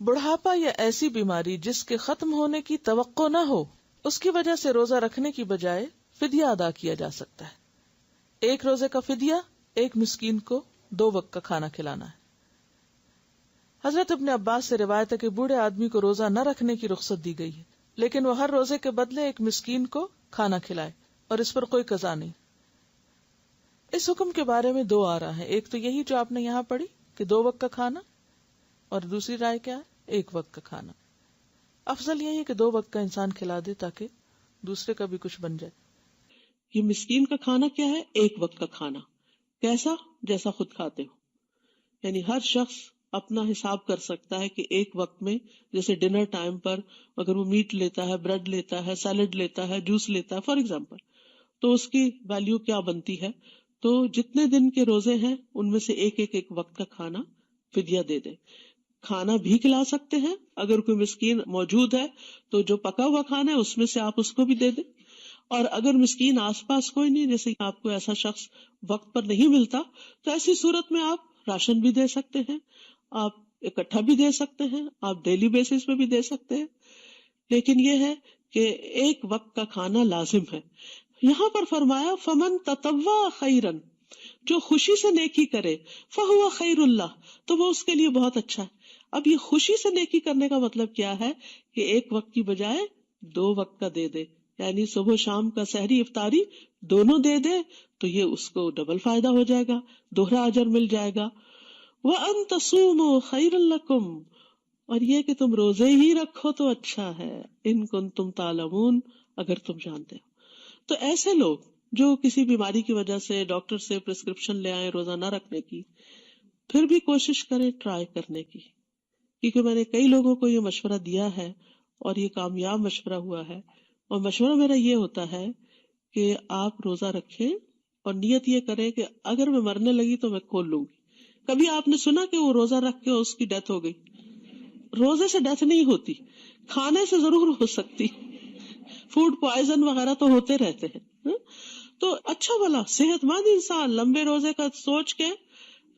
بڑھاپا یا ایسی بیماری جس کے ختم ہونے کی توقع نہ ہو، اس کی وجہ سے روزہ رکھنے کی بجائے فدیہ ادا کیا جا سکتا ہے۔ ایک روزے کا فدیہ ایک مسکین کو 2 وقت کا کھانا کھلانا ہے۔ حضرت ابن عباس سے روایت ہے کہ بوڑھے آدمی کو روزہ نہ رکھنے کی رخصت دی گئی ہے، لیکن وہ ہر روزے کے بدلے ایک مسکین کو کھانا کھلائے اور اس پر کوئی قضا نہیں۔ اس حکم کے بارے میں 2 آراء ہیں، ایک تو یہی جو آپ نے یہاں پڑھی کہ 2 وقت کا کھانا، اور دوسری رائے کیا ہے؟ 1 وقت کا کھانا۔ افضل یہی ہے کہ 2 وقت کا انسان کھلا دے تاکہ دوسرے کا بھی کچھ بن جائے۔ یہ مسکین کا کھانا کیا ہے؟ 1 وقت کا کھانا۔ کیسا؟ جیسا خود کھاتے ہو، یعنی ہر شخص اپنا حساب کر سکتا ہے کہ ایک وقت میں، جیسے ڈنر ٹائم پر اگر وہ میٹ لیتا ہے، بریڈ لیتا ہے، سیلڈ لیتا ہے، جوس لیتا ہے فار ایگزامپل، تو اس کی ویلیو کیا بنتی ہے؟ تو جتنے دن کے روزے ہیں ان میں سے ایک وقت کا کھانا فدیہ دے دے۔ کھانا بھی کھلا سکتے ہیں، اگر کوئی مسکین موجود ہے تو جو پکا ہوا کھانا ہے اس میں سے آپ اس کو بھی دے دیں، اور اگر مسکین آس پاس کوئی نہیں، جیسے آپ کو ایسا شخص وقت پر نہیں ملتا، تو ایسی صورت میں آپ راشن بھی دے سکتے ہیں، آپ اکٹھا بھی دے سکتے ہیں، آپ ڈیلی بیسس پہ بھی دے سکتے ہیں، لیکن یہ ہے کہ 1 وقت کا کھانا لازم ہے۔ یہاں پر فرمایا فمن تطوع خیرن، جو خوشی سے نیکی کرے، فہو خیر اللہ، تو وہ اس کے لیے بہت اچھا ہے۔ اب یہ خوشی سے نیکی کرنے کا مطلب کیا ہے کہ 1 وقت کی بجائے 2 وقت کا دے دے، یعنی صبح شام کا سحری افطاری دونوں دے دے، تو یہ اس کو ڈبل فائدہ ہو جائے گا، دوہرا اجر مل جائے گا۔ وَأَن تَصُومُوا خَيْرٌ لَكُمْ، اور یہ کہ تم روزے ہی رکھو تو اچھا ہے، ان کنتم تعلمون، اگر تم جانتے ہو۔ تو ایسے لوگ جو کسی بیماری کی وجہ سے ڈاکٹر سے پرسکرپشن لے آئے روزہ نہ رکھنے کی، پھر بھی کوشش کریں ٹرائی کرنے کی، کیونکہ میں نے کئی لوگوں کو یہ مشورہ دیا ہے اور یہ کامیاب مشورہ ہوا ہے، اور مشورہ میرا یہ ہوتا ہے کہ آپ روزہ رکھیں اور نیت یہ کریں کہ اگر میں مرنے لگی تو میں کھول لوں گی۔ کبھی آپ نے سنا کہ وہ روزہ رکھ کے اس کی ڈیتھ ہو گئی؟ روزے سے ڈیتھ نہیں ہوتی، کھانے سے ضرور ہو سکتی، فوڈ پوائزن وغیرہ تو ہوتے رہتے ہیں۔ تو اچھا بھلا صحت مند انسان لمبے روزے کا سوچ کے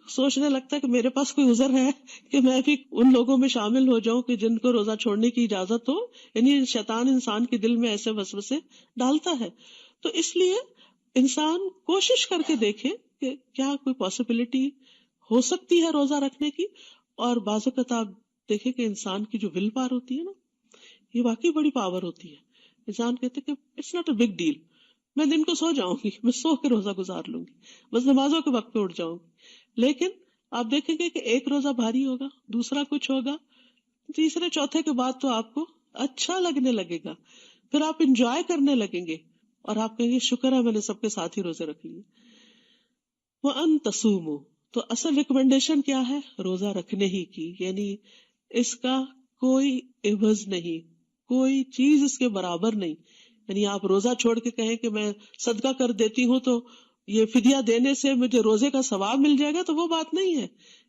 سوچنے لگتا ہے کہ میرے پاس کوئی عذر ہے کہ میں بھی ان لوگوں میں شامل ہو جاؤں کہ جن کو روزہ چھوڑنے کی اجازت ہو، یعنی شیطان انسان کے دل میں ایسے وسوسے ڈالتا ہے۔ تو اس لیے انسان کوشش کر کے دیکھے کہ کیا کوئی پاسبلٹی ہو سکتی ہے روزہ رکھنے کی، اور بعض اوقات آپ دیکھیں کہ انسان کی جو ول پاور ہوتی ہے نا، یہ واقعی بڑی پاور ہوتی ہے۔ انسان کہتے کہ it's not a big deal, میں دن کو سو جاؤں گی، میں سو کے روزہ گزار لوں گی، بس نمازوں کے وقت پہ اٹھ جاؤں گی۔ لیکن آپ دیکھیں گے کہ ایک روزہ بھاری ہوگا، دوسرا کچھ ہوگا، تیسرے چوتھے کے بعد تو آپ کو اچھا لگنے لگے گا، پھر آپ انجوائے کرنے لگیں گے، اور آپ کہیں گے شکر ہے میں نے سب کے ساتھ ہی روزے رکھ لیے۔ وَأَن تَصُومُوا، تو اصل ریکمنڈیشن کیا ہے؟ روزہ رکھنے ہی کی، یعنی اس کا کوئی عوض نہیں، کوئی چیز اس کے برابر نہیں۔ یعنی آپ روزہ چھوڑ کے کہیں کہ میں صدقہ کر دیتی ہوں تو یہ فدیہ دینے سے مجھے روزے کا ثواب مل جائے گا، تو وہ بات نہیں ہے،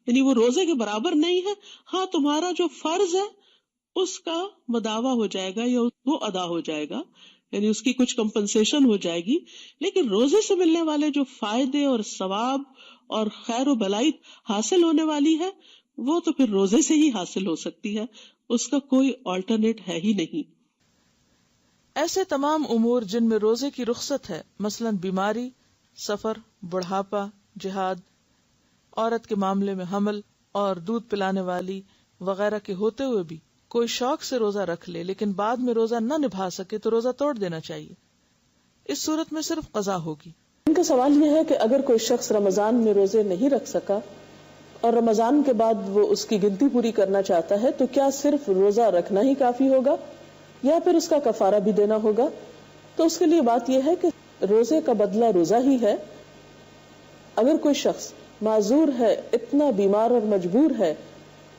یعنی وہ روزے کے برابر نہیں ہے۔ ہاں تمہارا جو فرض ہے اس کا مداوع ہو جائے گا یا وہ ادا ہو جائے گا، یعنی اس کی کچھ کمپنسیشن ہو جائے گی، لیکن روزے سے ملنے والے جو فائدے اور ثواب اور خیر و بلائی حاصل ہونے والی ہے وہ تو پھر روزے سے ہی حاصل ہو سکتی ہے، اس کا کوئی آلٹرنیٹ ہے ہی نہیں۔ ایسے تمام امور جن میں روزے کی رخصت ہے، مثلا بیماری، سفر، بڑھاپا، جہاد، عورت کے معاملے میں حمل اور دودھ پلانے والی وغیرہ کے ہوتے ہوئے بھی کوئی شوق سے روزہ رکھ لے لیکن بعد میں روزہ نہ نبھا سکے تو روزہ توڑ دینا چاہیے۔ اس صورت میں صرف قضا ہوگی۔ ان کا سوال یہ ہے کہ اگر کوئی شخص رمضان میں روزے نہیں رکھ سکا اور رمضان کے بعد وہ اس کی گنتی پوری کرنا چاہتا ہے، تو کیا صرف روزہ رکھنا ہی کافی ہوگا یا پھر اس کا کفارہ بھی دینا ہوگا؟ تو اس کے لیے بات یہ ہے کہ روزے کا بدلہ روزہ ہی ہے۔ اگر کوئی شخص معذور ہے، اتنا بیمار اور مجبور ہے،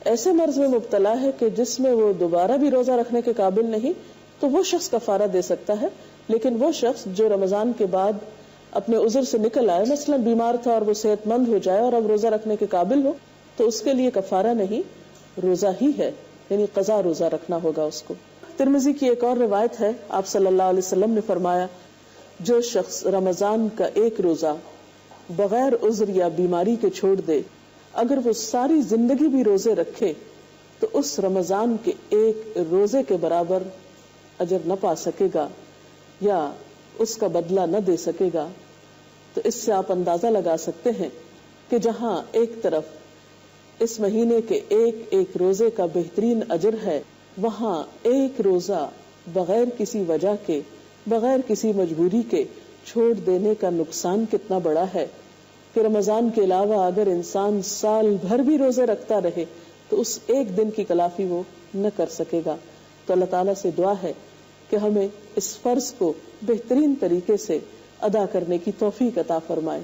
ایسے مرض میں مبتلا ہے کہ جس میں وہ دوبارہ بھی روزہ رکھنے کے قابل نہیں، تو وہ شخص کفارہ دے سکتا ہے۔ لیکن وہ شخص جو رمضان کے بعد اپنے عذر سے نکل آئے، مثلا بیمار تھا اور وہ صحت مند ہو جائے اور اب روزہ رکھنے کے قابل ہو، تو اس کے لیے کفارہ نہیں، روزہ ہی ہے، یعنی قضا روزہ رکھنا ہوگا اس کو۔ ترمذی کی ایک اور روایت ہے، آپ صلی اللہ علیہ وسلم نے فرمایا، جو شخص رمضان کا ایک روزہ بغیر عذر یا بیماری کے چھوڑ دے، اگر وہ ساری زندگی بھی روزے رکھے تو اس رمضان کے ایک روزے کے برابر اجر نہ پا سکے گا یا اس کا بدلہ نہ دے سکے گا. تو اس سے آپ اندازہ لگا سکتے ہیں کہ جہاں ایک طرف اس مہینے کے ایک ایک روزے کا بہترین اجر ہے، وہاں ایک روزہ بغیر کسی وجہ کے، بغیر کسی مجبوری کے چھوڑ دینے کا نقصان کتنا بڑا ہے کہ رمضان کے علاوہ اگر انسان سال بھر بھی روزے رکھتا رہے تو اس ایک دن کی تلافی وہ نہ کر سکے گا. تو اللہ تعالیٰ سے دعا ہے کہ ہمیں اس فرض کو بہترین طریقے سے ادا کرنے کی توفیق عطا فرمائے.